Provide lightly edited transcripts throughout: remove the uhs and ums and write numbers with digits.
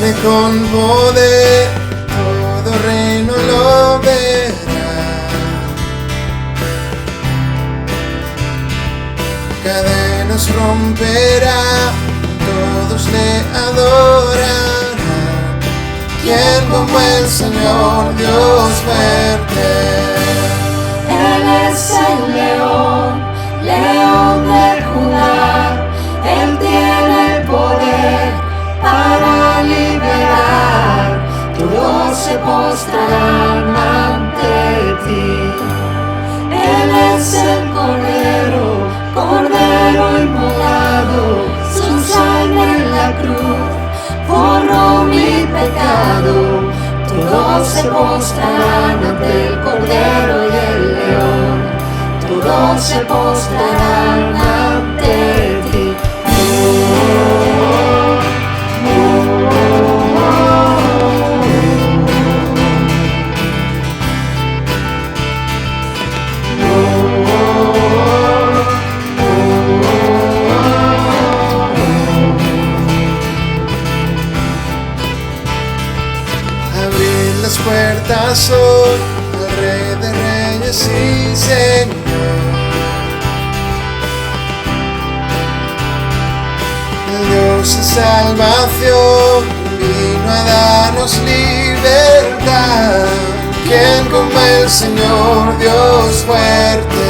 viene con poder, todo reino lo verá. Cadenas romperá, todos le adorarán. ¿Quién como el Señor Dios fuerte? Él es el león, león de Judá. Él tiene el poder para liberar. Todos se postrarán ante ti. Él es el Cordero, Cordero inmolado. Su sangre en la cruz borró mi pecado. Todos se postrarán ante el Cordero y el León. Todos se postrarán ante ti. Abrir las puertas hoy al Rey de Reyes y Señor. El Dios de salvación vino a darnos libertad. ¿Quién como el Señor Dios fuerte?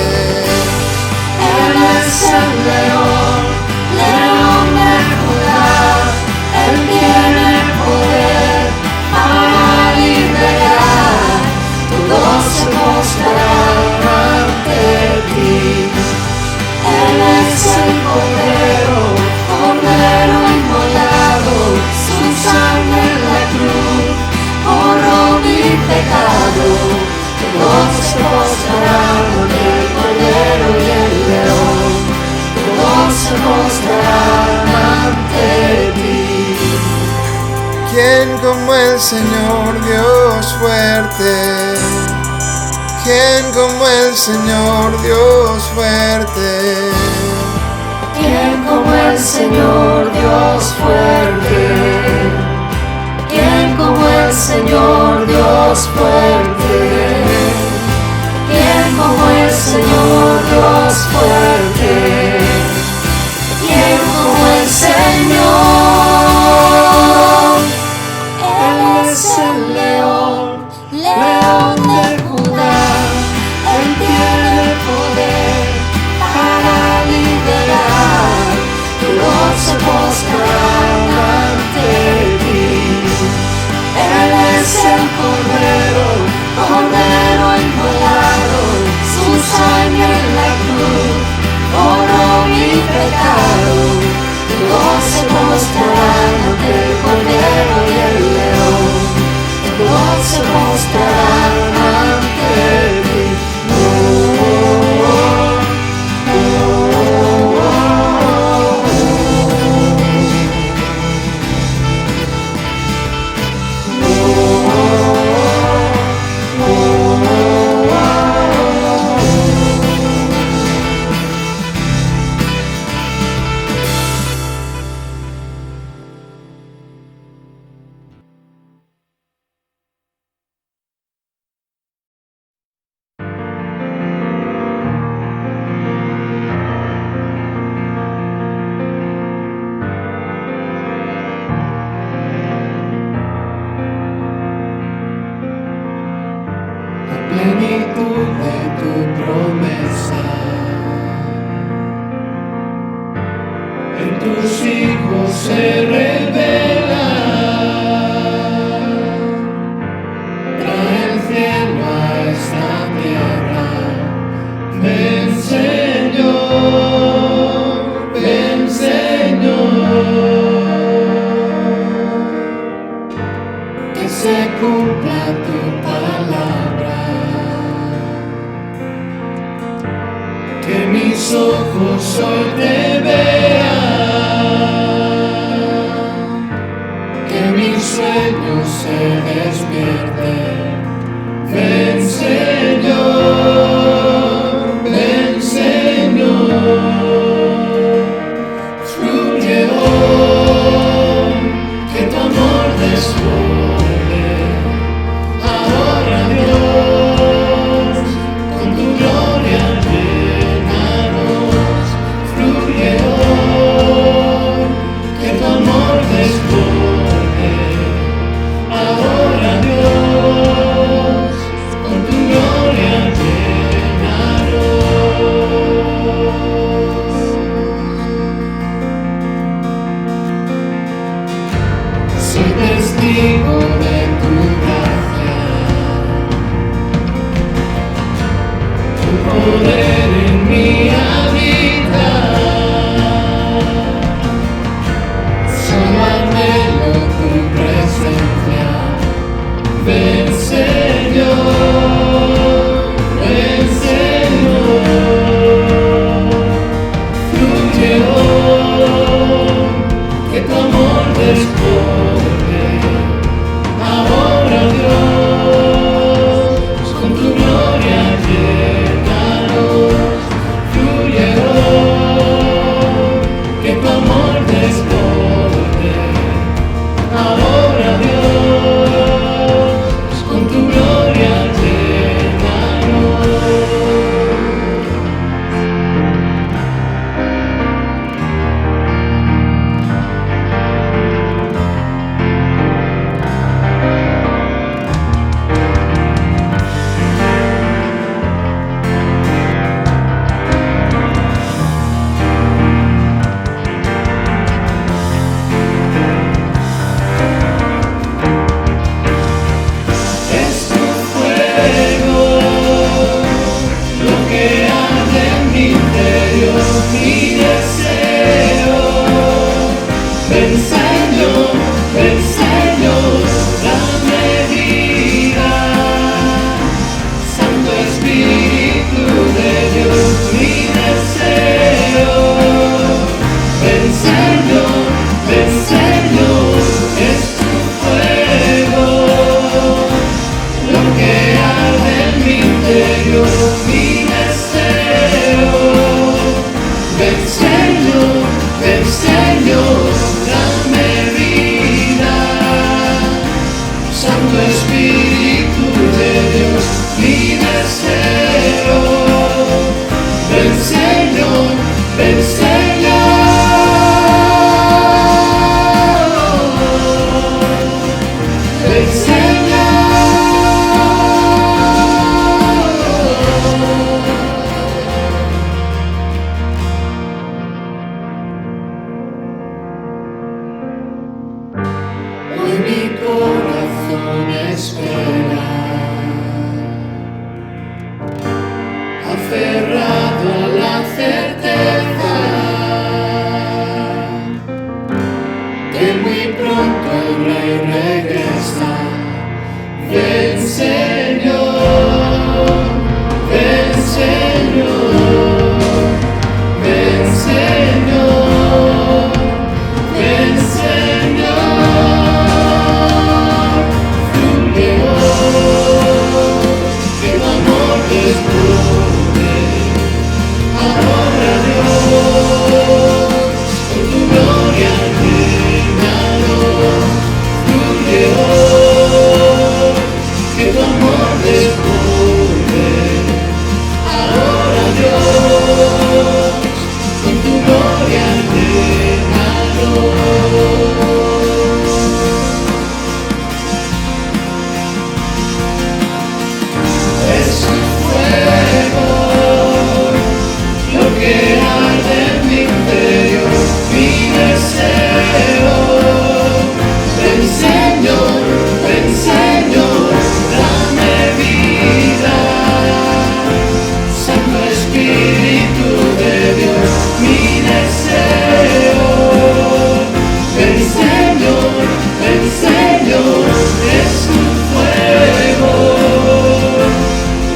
Él es el león, león de Judá. Él tiene el poder para liberar. Todos se postrarán ante ti. Él es el Cordero, Cordero inmolado. Su sangre en la cruz borró mi pecado. Todos se postrarán ante el Cordero y el León. Todos se postrarán ante ti. ¿Quién como el Señor Dios fuerte? ¿Quién como el Señor Dios fuerte? ¿Quién como el Señor Dios fuerte? ¿Quién como el Señor Dios fuerte? ¿Quién como el Señor Dios fuerte? ¿Quién como el Señor? Él es el león, león de Judá. Él tiene el poder para liberar. Todos se postrarán ante ti. Él es el Cordero, Cordero inmolado. Su sangre en la cruz borró mi pecado. Todos se postrarán ante el Cordero y el León. Todos se postrarán ante ti. Plenitud de tu promesa, en tus hijos se revela. Trae el cielo a esta tierra. Ven Señor, ven Señor. Que se cumpla tu palabra. Que mis ojos hoy te vean, que mis sueños se despierten. Ven Señor, ven Señor. Fluye hoy, que tu amor de poder en mí habita. Solo anhelo tu presencia. Ven Señor, ven Señor. Fluye hoy, que tu amor desborde. Ahora Dios, con tu gloria llénanos. Fluye hoy, que tu amor desborde. Ahora Dios, con tu gloria llénanos. Es tu fuego lo que arde en mi interior, mi deseo. Ven Señor, dame vida. Santo Espíritu de Dios, mi deseo. Ven Señor, es tu fuego lo que arde en mi interior, mi deseo. Ven Señor, dame vida. Santo Espíritu de Dios, mi deseo. Ven Señor, ven Hoy mi corazón espera, aferrado a la certeza que muy pronto el Rey regresa. Ven Señor, ven Señor, ven Señor, ven Señor. Fluye hoy, que tu amor desborde. Ahora Dios, con tu gloria llénanos. Fluye hoy, que tu amor desborde. Ahora Dios, con tu gloria llénanos. Es tu fuego lo que arde en mi interior, mi deseo. Ven Señor, dame vida. Santo Espíritu de Dios, mi deseo. Ven Señor, es tu fuego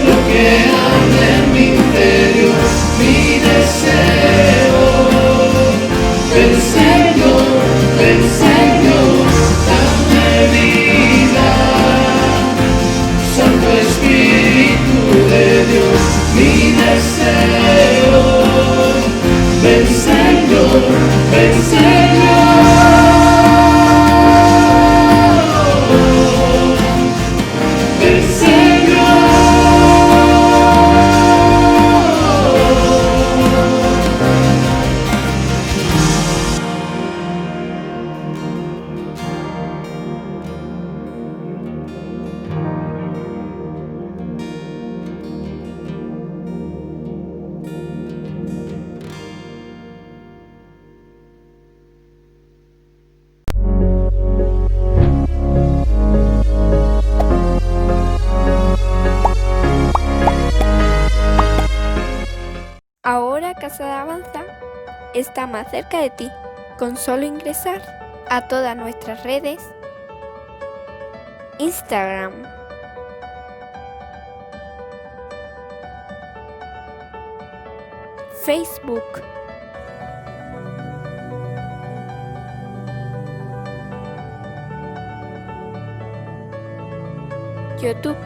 lo que arde en mi interior, mi deseo. Ven Señor, dame vida. Santo Espíritu de Dios, mi deseo. Ven Señor, ven Señor. está más cerca de ti. Con solo ingresar a todas nuestras redes: Instagram, Facebook, YouTube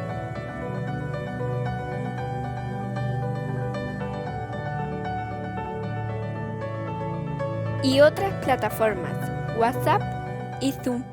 y otras plataformas, WhatsApp y Zoom.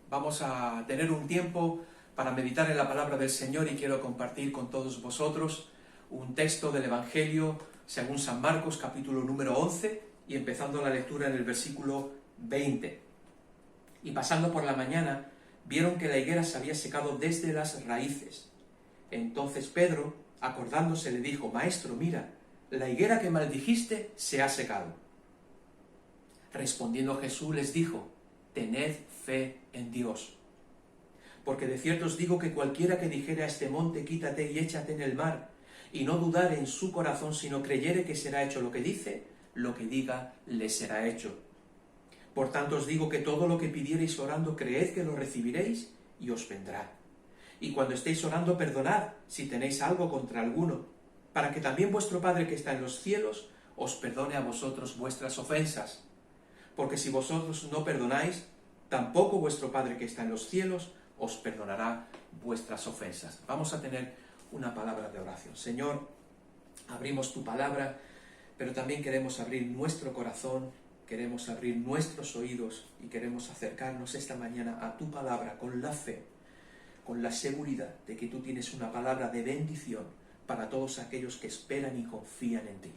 Vamos a tener un tiempo para meditar en la palabra del Señor y quiero compartir con todos vosotros un texto del Evangelio según San Marcos, capítulo número 11, y empezando la lectura en el versículo 20. Y pasando por la mañana, vieron que la higuera se había secado desde las raíces. Entonces Pedro, acordándose, le dijo: Maestro, mira, la higuera que maldijiste se ha secado. Respondiendo Jesús les dijo: Tened fe en Dios. Porque de cierto os digo que cualquiera que dijere a este monte: quítate y échate en el mar, y no dudare en su corazón, sino creyere que será hecho lo que dice, lo que diga le será hecho. Por tanto os digo que todo lo que pidiereis orando, creed que lo recibiréis y os vendrá. Y cuando estéis orando, perdonad si tenéis algo contra alguno, para que también vuestro Padre que está en los cielos os perdone a vosotros vuestras ofensas. Porque si vosotros no perdonáis, tampoco vuestro Padre que está en los cielos os perdonará vuestras ofensas. Vamos a tener una palabra de oración. Señor, abrimos tu palabra, pero también queremos abrir nuestro corazón, queremos abrir nuestros oídos y queremos acercarnos esta mañana a tu palabra con la fe, con la seguridad de que tú tienes una palabra de bendición para todos aquellos que esperan y confían en ti.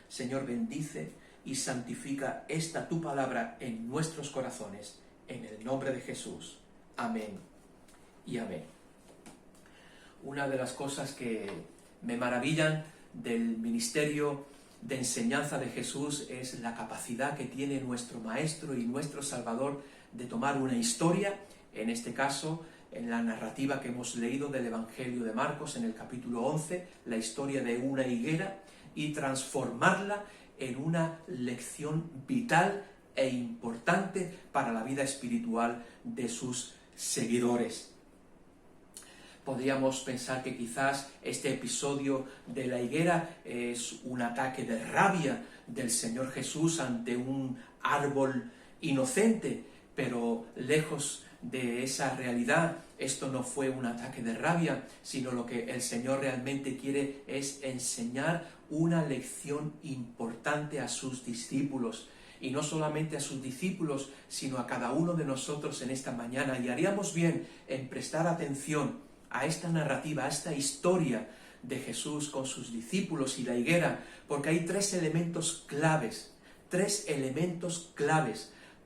Señor, bendice y santifica esta tu palabra en nuestros corazones, en el nombre de Jesús. Amén y amén. Una de las cosas que me maravillan del ministerio de enseñanza de Jesús es la capacidad que tiene nuestro Maestro y nuestro Salvador de tomar una historia, en este caso, en la narrativa que hemos leído del Evangelio de Marcos, en el capítulo 11, la historia de una higuera, y transformarla en una lección vital e importante para la vida espiritual de sus seguidores. Podríamos pensar que quizás este episodio de la higuera es un ataque de rabia del Señor Jesús ante un árbol inocente, pero lejos de esa realidad, esto no fue un ataque de rabia, sino lo que el Señor realmente quiere es enseñar una lección importante a sus discípulos, y no solamente a sus discípulos, sino a cada uno de nosotros en esta mañana. Y haríamos bien en prestar atención a esta narrativa, a esta historia de Jesús con sus discípulos y la higuera, porque hay tres elementos claves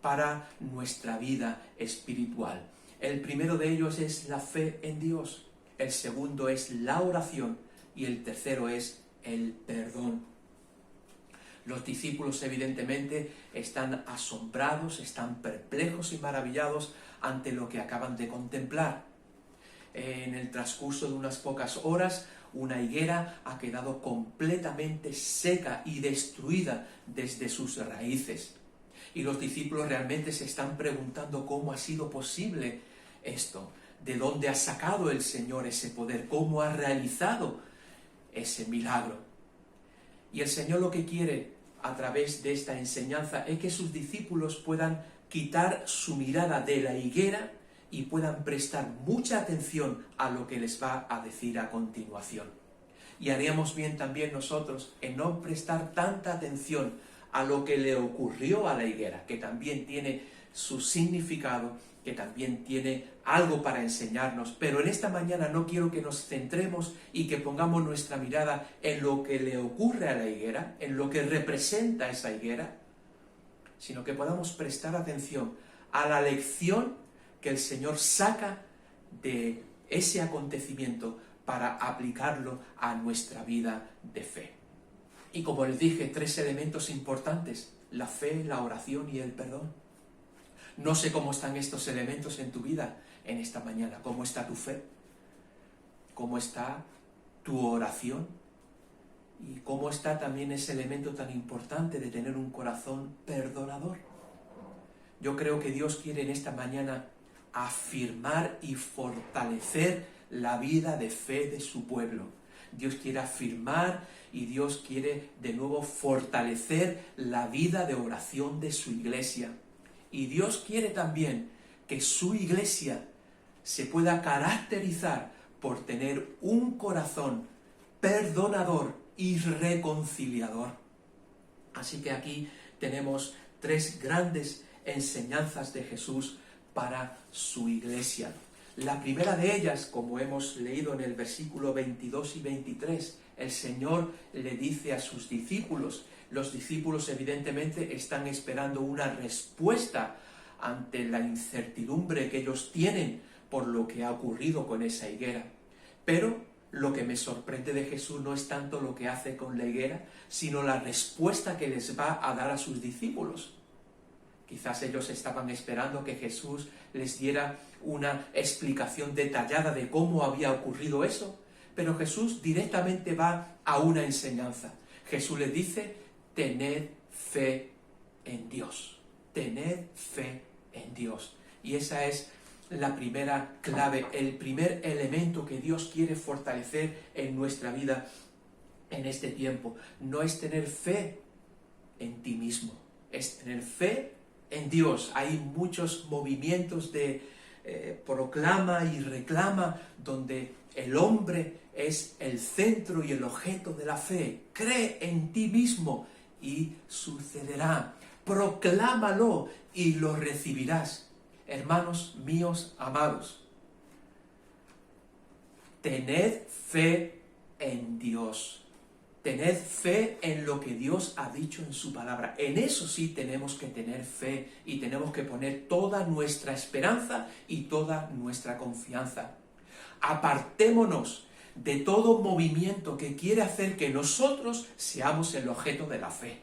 para nuestra vida espiritual. El primero de ellos es la fe en Dios, el segundo es la oración y el tercero es el perdón. Los discípulos evidentemente están asombrados, están perplejos y maravillados ante lo que acaban de contemplar. En el transcurso de unas pocas horas, una higuera ha quedado completamente seca y destruida desde sus raíces. Y los discípulos realmente se están preguntando cómo ha sido posible esto, de dónde ha sacado el Señor ese poder, cómo ha realizado ese milagro. Y el Señor lo que quiere a través de esta enseñanza es que sus discípulos puedan quitar su mirada de la higuera y puedan prestar mucha atención a lo que les va a decir a continuación. Y haríamos bien también nosotros en no prestar tanta atención a lo que le ocurrió a la higuera, que también tiene su significado, que también tiene algo para enseñarnos. Pero en esta mañana no quiero que nos centremos y que pongamos nuestra mirada en lo que le ocurre a la higuera, en lo que representa esa higuera, sino que podamos prestar atención a la lección que el Señor saca de ese acontecimiento para aplicarlo a nuestra vida de fe. Y como les dije, 3 elementos importantes: la fe, la oración y el perdón. No sé cómo están estos elementos en tu vida en esta mañana. ¿Cómo está tu fe? ¿Cómo está tu oración? ¿Y cómo está también ese elemento tan importante de tener un corazón perdonador? Yo creo que Dios quiere en esta mañana afirmar y fortalecer la vida de fe de su pueblo. Dios quiere afirmar y Dios quiere de nuevo fortalecer la vida de oración de su iglesia. Y Dios quiere también que su iglesia se pueda caracterizar por tener un corazón perdonador y reconciliador. Así que aquí tenemos 3 grandes enseñanzas de Jesús para su iglesia. La primera de ellas, como hemos leído en el versículo 22 y 23, el Señor le dice a sus discípulos. Los discípulos evidentemente están esperando una respuesta ante la incertidumbre que ellos tienen por lo que ha ocurrido con esa higuera. Pero lo que me sorprende de Jesús no es tanto lo que hace con la higuera, sino la respuesta que les va a dar a sus discípulos. Quizás ellos estaban esperando que Jesús les diera una explicación detallada de cómo había ocurrido eso, pero Jesús directamente va a una enseñanza. Jesús les dice: tened fe en Dios. Tened fe en Dios. Y esa es la primera clave, el primer elemento que Dios quiere fortalecer en nuestra vida en este tiempo. No es tener fe en ti mismo, es tener fe en Dios. Hay muchos movimientos de proclama y reclama donde el hombre es el centro y el objeto de la fe. Cree en ti mismo y sucederá. Proclámalo y lo recibirás. Hermanos míos amados, tened fe en Dios. Tened fe en lo que Dios ha dicho en su palabra. En eso sí tenemos que tener fe y tenemos que poner toda nuestra esperanza y toda nuestra confianza. Apartémonos de todo movimiento que quiere hacer que nosotros seamos el objeto de la fe.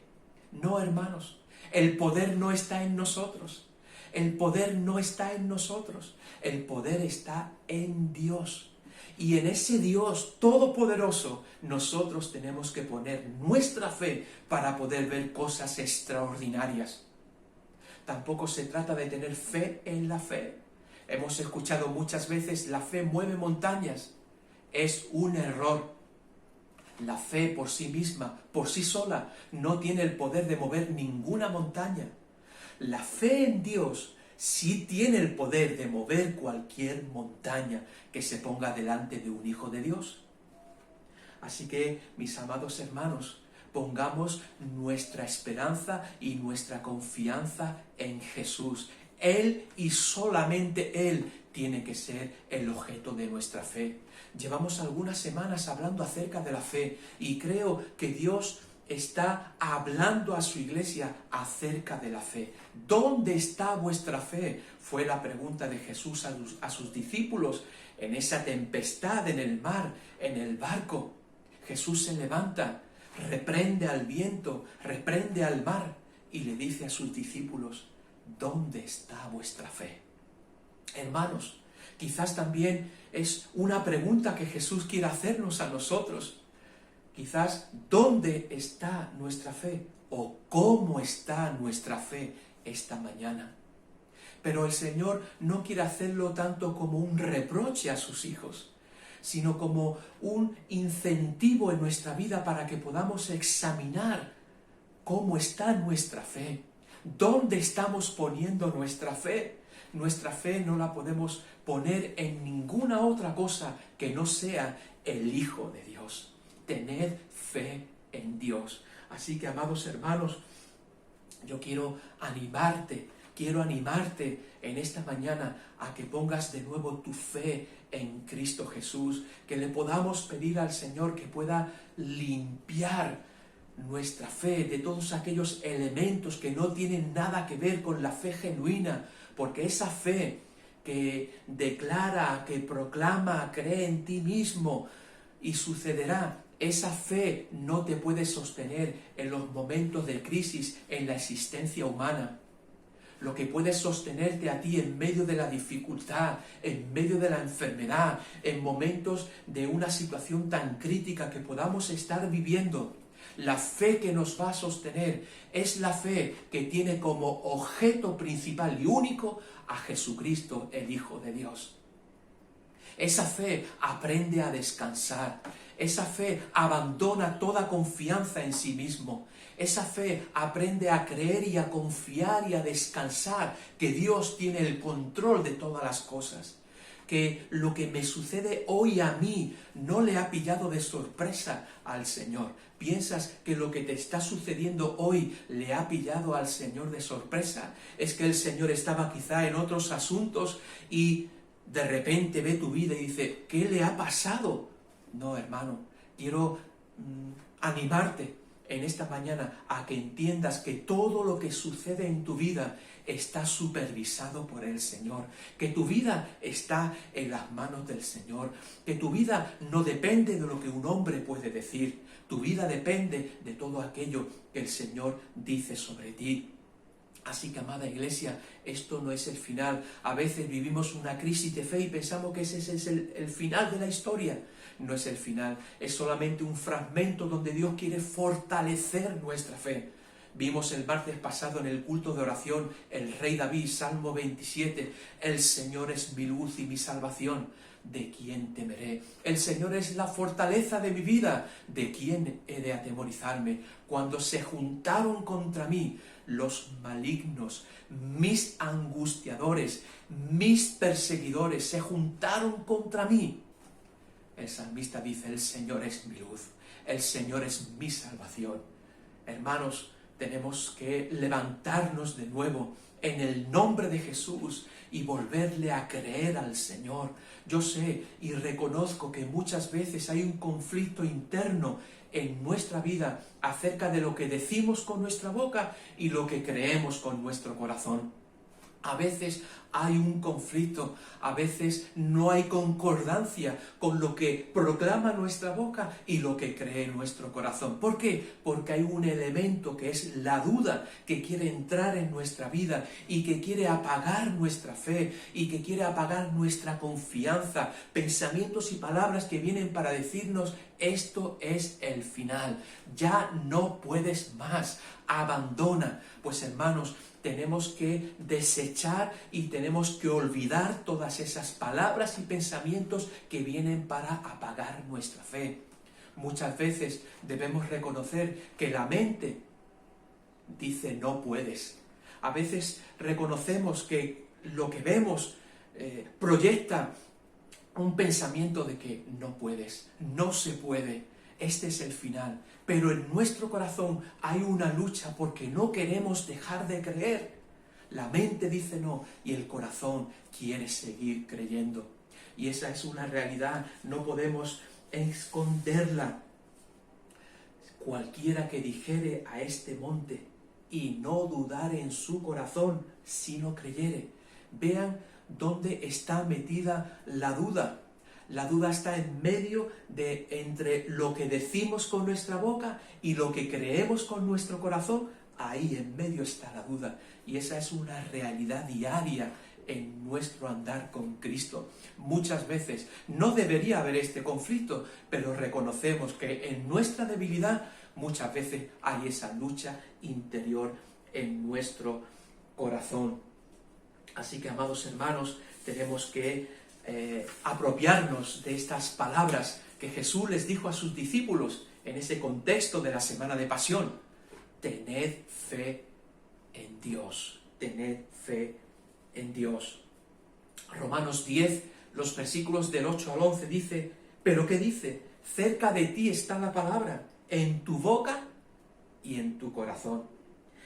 No, hermanos, el poder no está en nosotros. El poder no está en nosotros. El poder está en Dios. Y en ese Dios todopoderoso nosotros tenemos que poner nuestra fe para poder ver cosas extraordinarias. Tampoco se trata de tener fe en la fe. Hemos escuchado muchas veces: la fe mueve montañas. Es un error. La fe por sí misma, por sí sola, no tiene el poder de mover ninguna montaña. La fe en Dios sí tiene el poder de mover cualquier montaña que se ponga delante de un hijo de Dios. Así que, mis amados hermanos, pongamos nuestra esperanza y nuestra confianza en Jesús. Él y solamente Él tiene que ser el objeto de nuestra fe. Llevamos algunas semanas hablando acerca de la fe y creo que Dios está hablando a su iglesia acerca de la fe. ¿Dónde está vuestra fe? Fue la pregunta de Jesús a sus discípulos en esa tempestad en el mar, en el barco. Jesús se levanta, reprende al viento, reprende al mar y le dice a sus discípulos: ¿dónde está vuestra fe? Hermanos, quizás también es una pregunta que Jesús quiere hacernos a nosotros. Quizás, ¿dónde está nuestra fe? ¿O cómo está nuestra fe esta mañana? Pero el Señor no quiere hacerlo tanto como un reproche a sus hijos, sino como un incentivo en nuestra vida para que podamos examinar cómo está nuestra fe. ¿Dónde estamos poniendo nuestra fe? Nuestra fe no la podemos poner en ninguna otra cosa que no sea el Hijo de Dios. tened fe en Dios. Así que, amados hermanos, yo quiero animarte en esta mañana a que pongas de nuevo tu fe en Cristo Jesús, que le podamos pedir al Señor que pueda limpiar nuestra fe de todos aquellos elementos que no tienen nada que ver con la fe genuina, porque esa fe que declara, que proclama, cree en ti mismo y sucederá, esa fe no te puede sostener en los momentos de crisis en la existencia humana. Lo que puede sostenerte a ti en medio de la dificultad, en medio de la enfermedad, en momentos de una situación tan crítica que podamos estar viviendo, la fe que nos va a sostener es la fe que tiene como objeto principal y único a Jesucristo, el Hijo de Dios. Esa fe aprende a descansar. Esa fe abandona toda confianza en sí mismo. Esa fe aprende a creer y a confiar y a descansar que Dios tiene el control de todas las cosas. Que lo que me sucede hoy a mí no le ha pillado de sorpresa al Señor. ¿Piensas que lo que te está sucediendo hoy le ha pillado al Señor de sorpresa? Es que el Señor estaba quizá en otros asuntos y de repente ve tu vida y dice, ¿qué le ha pasado? No, hermano, quiero animarte en esta mañana a que entiendas que todo lo que sucede en tu vida está supervisado por el Señor, que tu vida está en las manos del Señor, que tu vida no depende de lo que un hombre puede decir, tu vida depende de todo aquello que el Señor dice sobre ti. Así que, amada iglesia, esto no es el final. A veces vivimos una crisis de fe y pensamos que ese es el final de la historia. No es el final, es solamente un fragmento donde Dios quiere fortalecer nuestra fe. Vimos el martes pasado en el culto de oración el rey David, Salmo 27, el Señor es mi luz y mi salvación, ¿de quién temeré? El Señor es la fortaleza de mi vida, ¿de quién he de atemorizarme? Cuando se juntaron contra mí los malignos, mis angustiadores, mis perseguidores, se juntaron contra mí. El salmista dice, el Señor es mi luz, el Señor es mi salvación. Hermanos, tenemos que levantarnos de nuevo en el nombre de Jesús y volverle a creer al Señor. Yo sé y reconozco que muchas veces hay un conflicto interno en nuestra vida acerca de lo que decimos con nuestra boca y lo que creemos con nuestro corazón. A veces hay un conflicto, a veces no hay concordancia con lo que proclama nuestra boca y lo que cree nuestro corazón. ¿Por qué? Porque hay un elemento que es la duda que quiere entrar en nuestra vida y que quiere apagar nuestra fe y que quiere apagar nuestra confianza. Pensamientos y palabras que vienen para decirnos, esto es el final, ya no puedes más, abandona. Pues hermanos, tenemos que desechar y tenemos que olvidar todas esas palabras y pensamientos que vienen para apagar nuestra fe. Muchas veces debemos reconocer que la mente dice no puedes. A veces reconocemos que lo que vemos proyecta un pensamiento de que no puedes, no se puede. Este es el final, pero en nuestro corazón hay una lucha porque no queremos dejar de creer. La mente dice no y el corazón quiere seguir creyendo. Y esa es una realidad, no podemos esconderla. Cualquiera que dijere a este monte y no dudare en su corazón, si no creyere. Vean dónde está metida la duda. La duda está en medio de entre lo que decimos con nuestra boca y lo que creemos con nuestro corazón. Ahí en medio está la duda. Y esa es una realidad diaria en nuestro andar con Cristo. Muchas veces no debería haber este conflicto, pero reconocemos que en nuestra debilidad muchas veces hay esa lucha interior en nuestro corazón. Así que, amados hermanos, tenemos que apropiarnos de estas palabras que Jesús les dijo a sus discípulos en ese contexto de la Semana de Pasión. Tened fe en Dios, tened fe en Dios. Romanos 10, los versículos del 8 al 11 dice, ¿pero qué dice? Cerca de ti está la palabra, en tu boca y en tu corazón.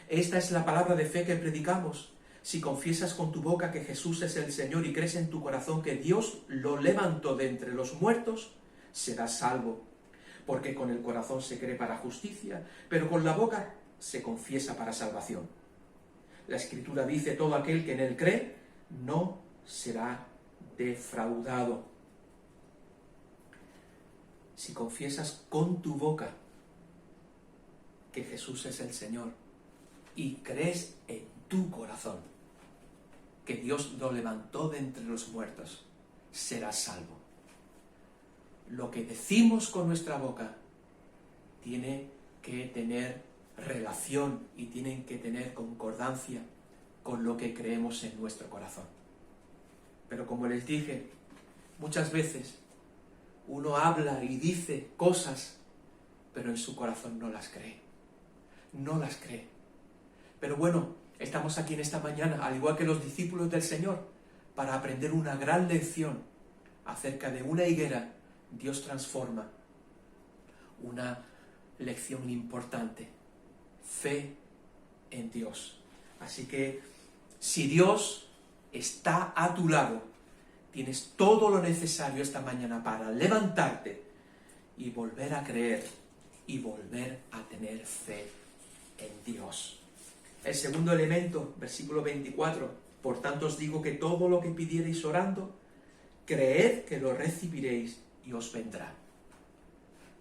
Esta es la palabra de fe que predicamos. Si confiesas con tu boca que Jesús es el Señor y crees en tu corazón que Dios lo levantó de entre los muertos, serás salvo. Porque con el corazón se cree para justicia, pero con la boca se confiesa para salvación. La Escritura dice: todo aquel que en él cree no será defraudado. Si confiesas con tu boca que Jesús es el Señor y crees en tu corazón que Dios lo levantó de entre los muertos, serás salvo. Lo que decimos con nuestra boca tiene que tener relación y tienen que tener concordancia con lo que creemos en nuestro corazón. Pero como les dije, muchas veces uno habla y dice cosas, pero en su corazón no las cree. No las cree. Pero bueno, estamos aquí en esta mañana, al igual que los discípulos del Señor, para aprender una gran lección acerca de una higuera. Dios transforma. Una lección importante. Fe en Dios. Así que, si Dios está a tu lado, tienes todo lo necesario esta mañana para levantarte y volver a creer y volver a tener fe en Dios. El segundo elemento, versículo 24: por tanto os digo que todo lo que pidiereis orando, creed que lo recibiréis y os vendrá.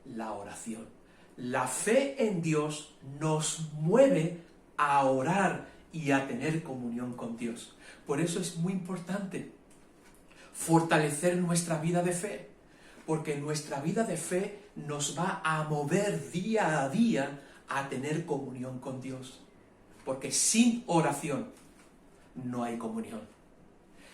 La oración. La fe en Dios nos mueve a orar y a tener comunión con Dios. Por eso es muy importante fortalecer nuestra vida de fe, porque nuestra vida de fe nos va a mover día a día a tener comunión con Dios. Porque sin oración no hay comunión.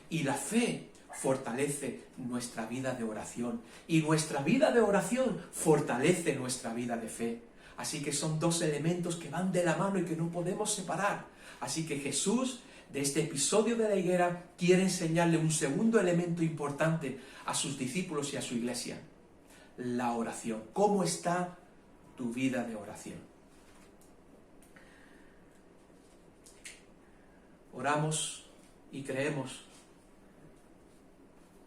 Y la fe fortalece nuestra vida de oración. Y nuestra vida de oración fortalece nuestra vida de fe. Así que son dos elementos que van de la mano y que no podemos separar. Así que Jesús, de este episodio de la higuera, quiere enseñarle un segundo elemento importante a sus discípulos y a su iglesia: la oración. ¿Cómo está tu vida de oración? Oramos y creemos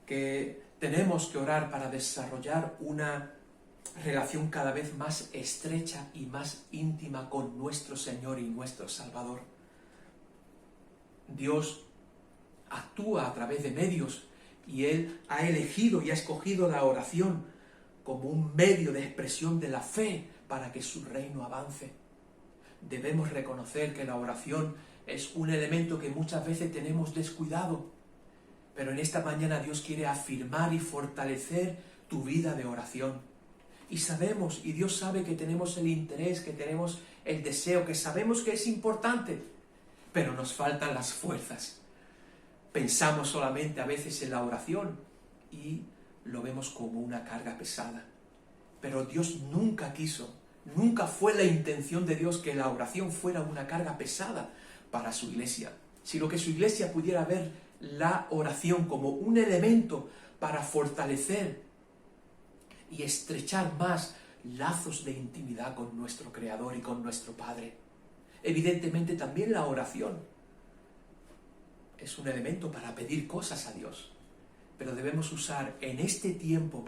que tenemos que orar para desarrollar una relación cada vez más estrecha y más íntima con nuestro Señor y nuestro Salvador. Dios actúa a través de medios y Él ha elegido y ha escogido la oración como un medio de expresión de la fe para que su reino avance. Debemos reconocer que la oración es un elemento que muchas veces tenemos descuidado, pero en esta mañana Dios quiere afirmar y fortalecer tu vida de oración. Y sabemos, y Dios sabe que tenemos el interés, que tenemos el deseo, que sabemos que es importante, pero nos faltan las fuerzas. Pensamos solamente a veces en la oración y lo vemos como una carga pesada. Pero Dios nunca quiso, nunca fue la intención de Dios que la oración fuera una carga pesada para su iglesia, sino que su iglesia pudiera ver la oración como un elemento para fortalecer y estrechar más lazos de intimidad con nuestro Creador y con nuestro Padre. Evidentemente también la oración es un elemento para pedir cosas a Dios, pero debemos usar en este tiempo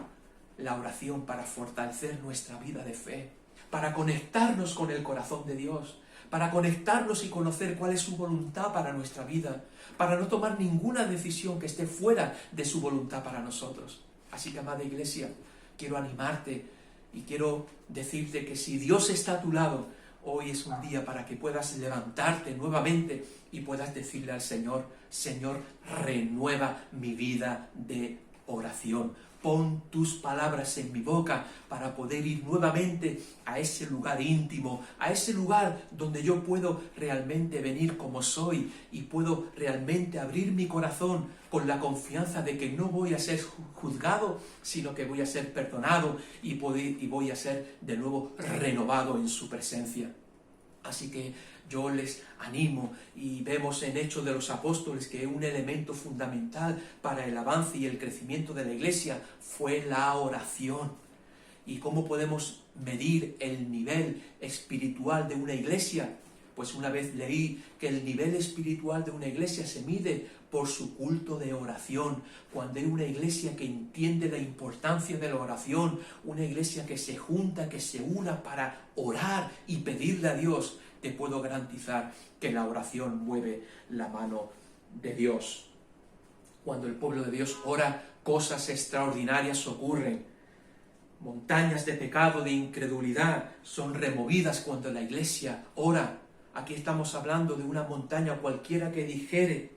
la oración para fortalecer nuestra vida de fe, para conectarnos con el corazón de Dios, para conectarnos y conocer cuál es su voluntad para nuestra vida, para no tomar ninguna decisión que esté fuera de su voluntad para nosotros. Así que, amada iglesia, quiero animarte y quiero decirte que si Dios está a tu lado, hoy es un día para que puedas levantarte nuevamente y puedas decirle al Señor: Señor, renueva mi vida de oración. Pon tus palabras en mi boca para poder ir nuevamente a ese lugar íntimo, a ese lugar donde yo puedo realmente venir como soy y puedo realmente abrir mi corazón con la confianza de que no voy a ser juzgado, sino que voy a ser perdonado y voy a ser de nuevo renovado en su presencia. Así que yo les animo, y vemos en Hechos de los Apóstoles que un elemento fundamental para el avance y el crecimiento de la iglesia fue la oración. ¿Y cómo podemos medir el nivel espiritual de una iglesia? Pues una vez leí que el nivel espiritual de una iglesia se mide por su culto de oración. Cuando hay una iglesia que entiende la importancia de la oración, una iglesia que se junta, que se una para orar y pedirle a Dios, te puedo garantizar que la oración mueve la mano de Dios. Cuando el pueblo de Dios ora, cosas extraordinarias ocurren. Montañas de pecado, de incredulidad, son removidas cuando la iglesia ora. Aquí estamos hablando de una montaña, cualquiera que dijere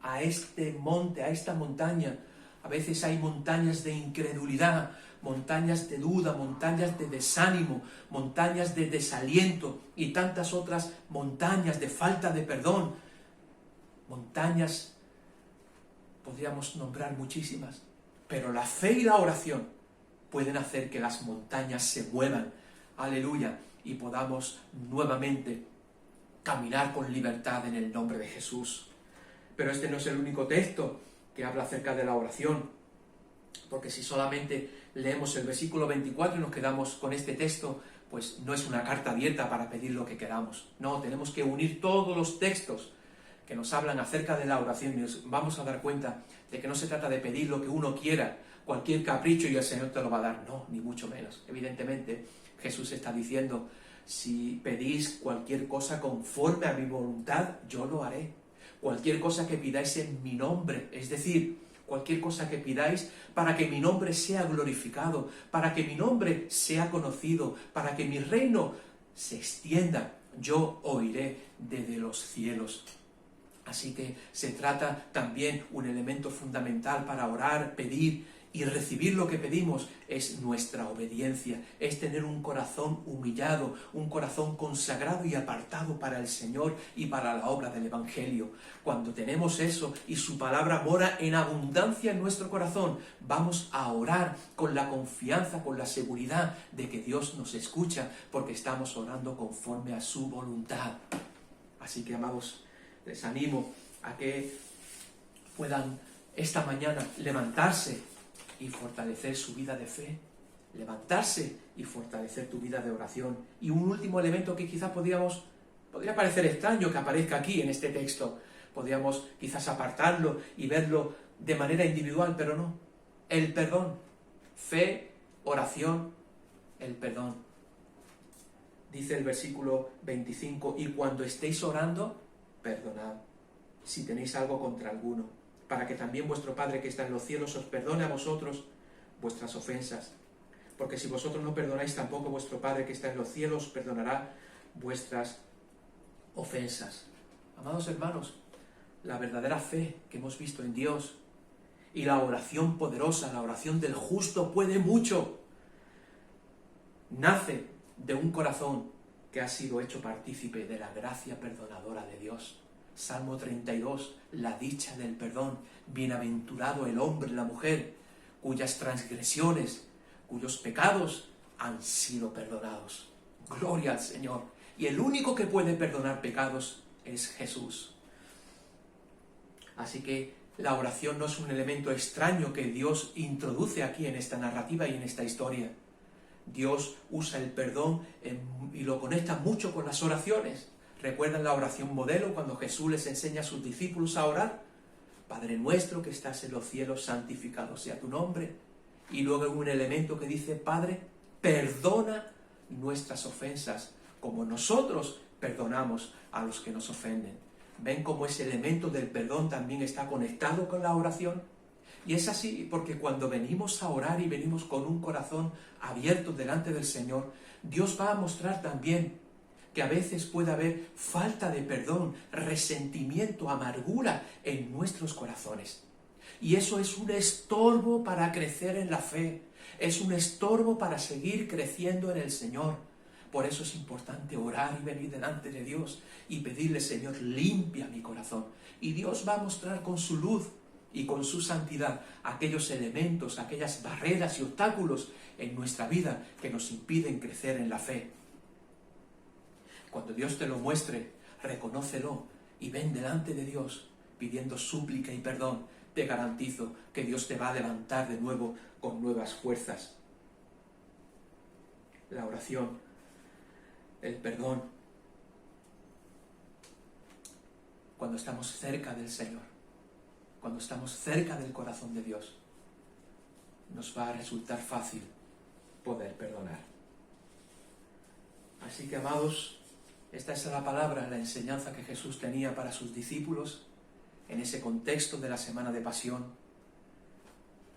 a este monte, a esta montaña. A veces hay montañas de incredulidad, montañas de duda, montañas de desánimo, montañas de desaliento y tantas otras montañas de falta de perdón. Montañas, podríamos nombrar muchísimas, pero la fe y la oración pueden hacer que las montañas se muevan, aleluya, y podamos nuevamente caminar con libertad en el nombre de Jesús. Pero este no es el único texto que habla acerca de la oración, porque si solamente leemos el versículo 24 y nos quedamos con este texto, pues no es una carta abierta para pedir lo que queramos. No, tenemos que unir todos los textos que nos hablan acerca de la oración y nos vamos a dar cuenta de que no se trata de pedir lo que uno quiera, cualquier capricho y el Señor te lo va a dar. No, ni mucho menos. Evidentemente, Jesús está diciendo, si pedís cualquier cosa conforme a mi voluntad, yo lo haré. Cualquier cosa que pidáis en mi nombre, es decir, cualquier cosa que pidáis para que mi nombre sea glorificado, para que mi nombre sea conocido, para que mi reino se extienda, yo oiré desde los cielos. Así que se trata también un elemento fundamental para orar, pedir y recibir lo que pedimos, es nuestra obediencia, es tener un corazón humillado, un corazón consagrado y apartado para el Señor y para la obra del Evangelio. Cuando tenemos eso y su palabra mora en abundancia en nuestro corazón, vamos a orar con la confianza, con la seguridad de que Dios nos escucha, porque estamos orando conforme a su voluntad. Así que, amados, les animo a que puedan esta mañana levantarse y fortalecer su vida de fe, levantarse y fortalecer tu vida de oración. Y un último elemento que quizás podría parecer extraño que aparezca aquí en este texto, podríamos quizás apartarlo y verlo de manera individual, pero no. El perdón, fe, oración, el perdón. Dice el versículo 25, y cuando estéis orando, perdonad, si tenéis algo contra alguno, para que también vuestro Padre que está en los cielos os perdone a vosotros vuestras ofensas. Porque si vosotros no perdonáis, tampoco vuestro Padre que está en los cielos os perdonará vuestras ofensas. Amados hermanos, la verdadera fe que hemos visto en Dios y la oración poderosa, la oración del justo puede mucho, nace de un corazón que ha sido hecho partícipe de la gracia perdonadora de Dios. Salmo 32, la dicha del perdón. Bienaventurado el hombre, la mujer, cuyas transgresiones, cuyos pecados han sido perdonados. Gloria al Señor. Y el único que puede perdonar pecados es Jesús. Así que la oración no es un elemento extraño que Dios introduce aquí en esta narrativa y en esta historia. Dios usa el perdón y lo conecta mucho con las oraciones. ¿Recuerdan la oración modelo cuando Jesús les enseña a sus discípulos a orar? Padre nuestro que estás en los cielos, santificado sea tu nombre. Y luego hay un elemento que dice, Padre, perdona nuestras ofensas, como nosotros perdonamos a los que nos ofenden. ¿Ven cómo ese elemento del perdón también está conectado con la oración? Y es así porque cuando venimos a orar y venimos con un corazón abierto delante del Señor, Dios va a mostrar también que a veces puede haber falta de perdón, resentimiento, amargura en nuestros corazones. Y eso es un estorbo para crecer en la fe, es un estorbo para seguir creciendo en el Señor. Por eso es importante orar y venir delante de Dios y pedirle, Señor, limpia mi corazón. Y Dios va a mostrar con su luz y con su santidad aquellos elementos, aquellas barreras y obstáculos en nuestra vida que nos impiden crecer en la fe. Cuando Dios te lo muestre, reconócelo y ven delante de Dios pidiendo súplica y perdón. Te garantizo que Dios te va a levantar de nuevo con nuevas fuerzas. la oración, el perdón, cuando estamos cerca del Señor, cuando estamos cerca del corazón de Dios, nos va a resultar fácil poder perdonar. Así que, amados, esta es la palabra, la enseñanza que Jesús tenía para sus discípulos en ese contexto de la Semana de Pasión.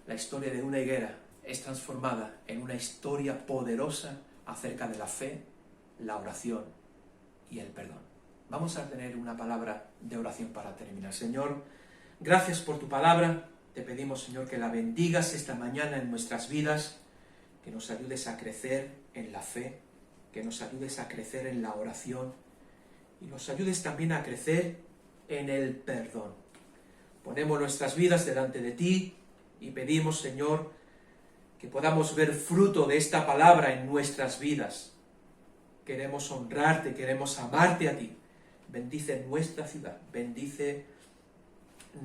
La historia de una higuera es transformada en una historia poderosa acerca de la fe, la oración y el perdón. Vamos a tener una palabra de oración para terminar. Señor, gracias por tu palabra. Te pedimos, Señor, que la bendigas esta mañana en nuestras vidas, que nos ayudes a crecer en la fe, que nos ayudes a crecer en la oración y nos ayudes también a crecer en el perdón. Ponemos nuestras vidas delante de ti y pedimos, Señor, que podamos ver fruto de esta palabra en nuestras vidas. Queremos honrarte, queremos amarte a ti. Bendice nuestra ciudad, bendice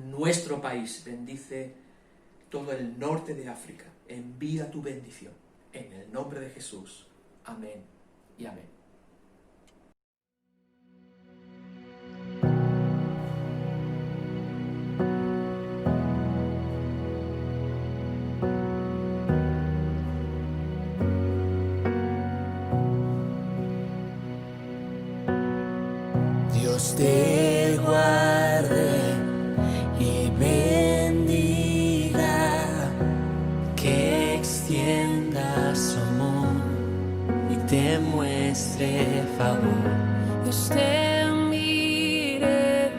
nuestro país, bendice todo el norte de África. Envía tu bendición. En el nombre de Jesús. Amén y amén. Dios te guarde y bendiga, que extienda su amor y te muestre favor. Dios te mire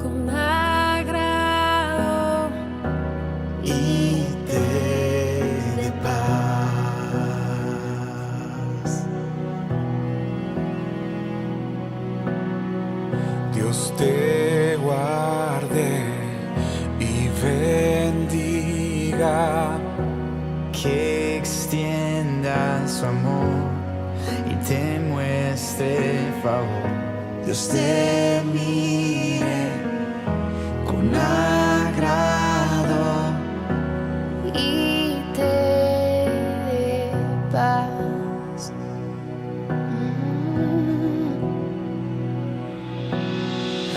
con agrado y te dé paz. Dios te guarde y bendiga, que extienda su amor y te muestre favor. Dios te mire con agrado y te dé paz.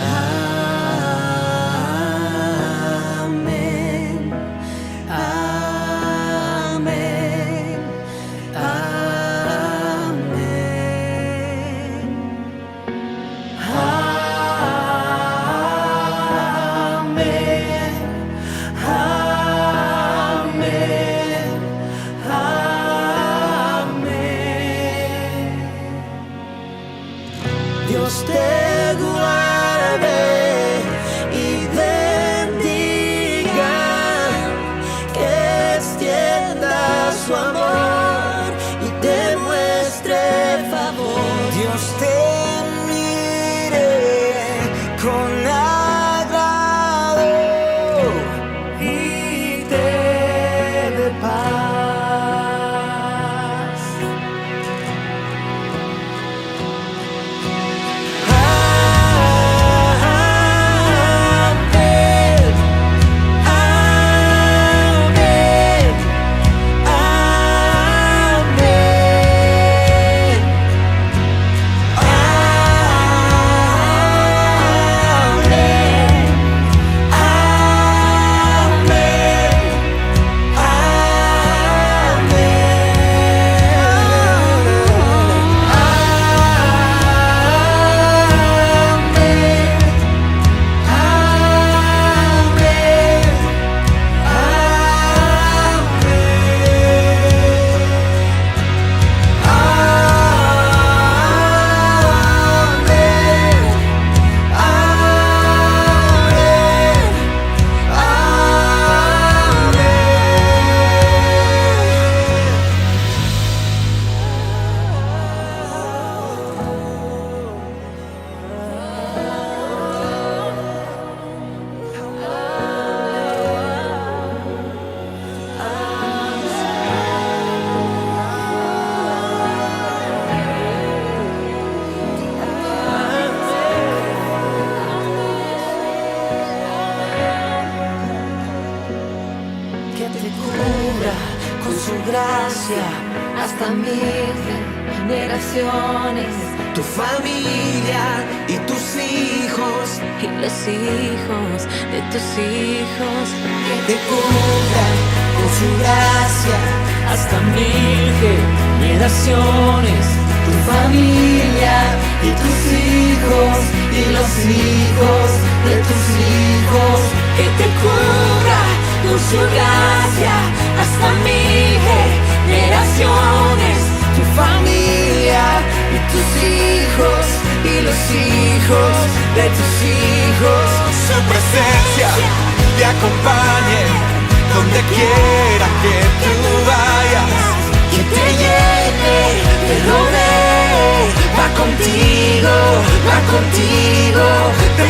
Amén, amén, amén, amén, amén, amén. Dios te guarde y bendiga, que extienda su amor y te muestre favor. Dios te mire con agrado y te dé paz. Que te cubra con su gracia hasta mil generaciones, tu familia y tus hijos y los hijos de tus hijos, que te cubran con su gracia hasta mil generaciones, tu familia y tus hijos y los hijos de tus hijos, que te cubra con su gracia hasta mil generaciones, tu familia y tus hijos y los hijos de tus hijos. Su presencia te acompañe donde quiera que tú vayas, que te llene, te rodee, va contigo, te